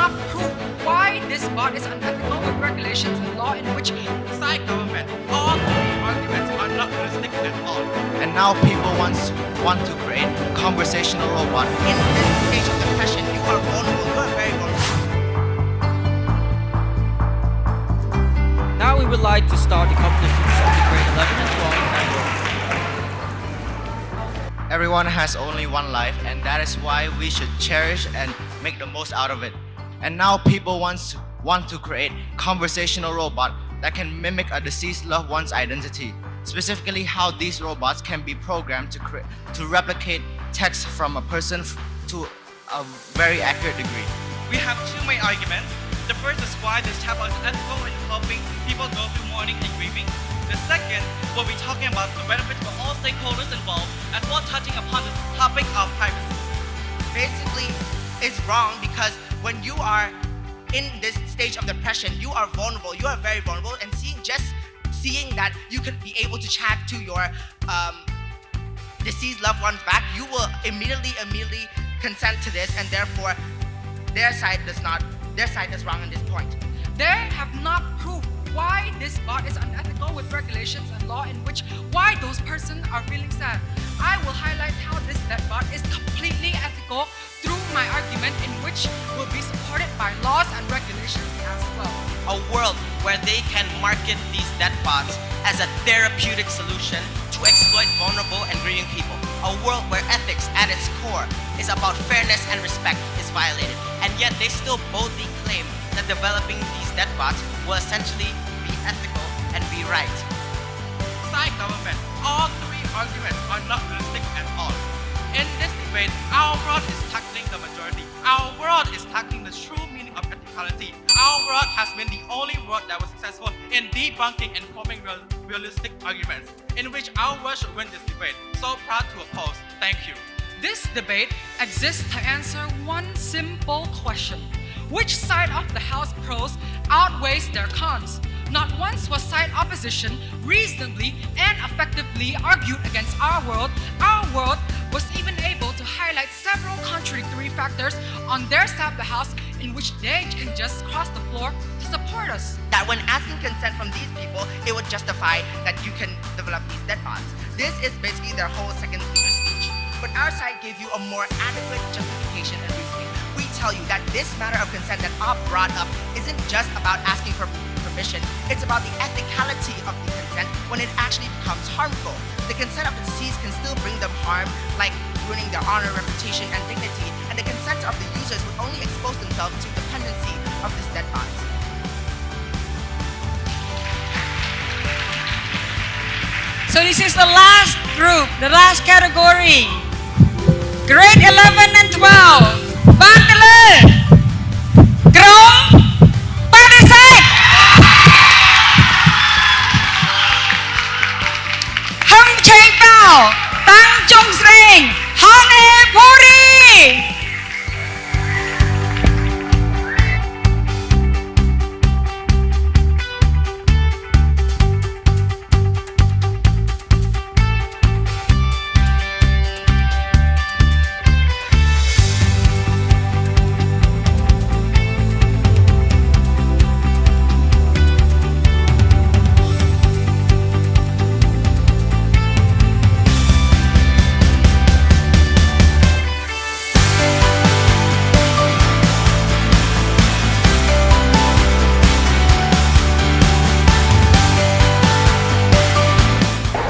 not prove why this bot is unethical with regulations and law in which Side government, all three arguments are not realistic at all. And now people want to create conversational robot. In this stage of depression, you are vulnerable. You are very vulnerable. Now we would like to start the competitions of the grade 11 and 12 category. Everyone has only one life, and that is why we should cherish and make the most out of it. And now people want to create conversational robot that can mimic a deceased loved one's identity. Specifically, how these robots can be programmed to replicate text from a person to a very accurate degree. We have two main arguments. The first is why this chatbot is ethical in helping people go through mourning and grieving. The second, we'll be talking about the benefits for all stakeholders involved, as well as touching upon the topic of privacy. Basically, it's wrong because when you are in this stage of depression, you are vulnerable. You are very vulnerable, and seeing that you could be able to chat to your deceased loved ones back, you will immediately consent to this, and therefore their side is wrong in this point. they have not proved why this bot is unethical with regulations and law in which why those persons are feeling sad. I will highlight how this bot is completely ethical through my argument in which will be supported by laws and regulations as well. A world where they can market these death bots as a therapeutic solution to exploit vulnerable and grieving people. A world where ethics at its core is about fairness and respect is violated, and yet they still boldly claim that developing these death bots will essentially be ethical and be right. Side government, all three arguments are not realistic at all. In this debate, our world is tackling the majority. Our world is tackling the true meaning of ethicality. Our world has been the only world that was successful in debunking and forming realistic arguments, in which our world should win this debate. So proud to oppose. Thank you. This debate exists to answer one simple question. Which side of the House pros outweighs their cons? Not once was side opposition reasonably and effectively argued against our world. Our world was even able to highlight several contradictory factors on their side of the House in which they can just cross the floor to support us. That when asking consent from these people, it would justify that you can develop these death bots. This is basically their whole second speaker speech. But our side gave you a more adequate justification and reasoning. We tell you that this matter of consent that Bob brought up isn't just about asking for permission, it's about the ethicality of the consent when it actually becomes harmful. The consent of the deceased can still bring them harm, like ruining their honor, reputation, and dignity, and the consent of the users would only expose themselves to dependency of these dead bots. So this is the last group, the last category. Grade 11 and 12. Bantele. Grong. Padisek. Hung Cheng Bao. Tang Chung Sring. Hong E Puri.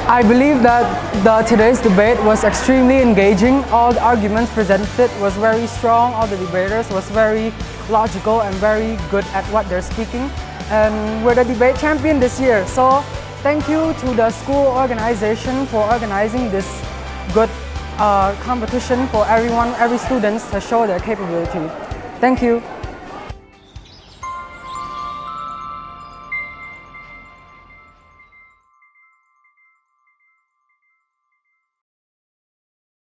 I believe that today's debate was extremely engaging. All the arguments presented was very strong. All the debaters was very logical and very good at what they're speaking. And we're the debate champion this year. So thank you to the school organization for organizing this good competition for everyone, every student to show their capability. Thank you.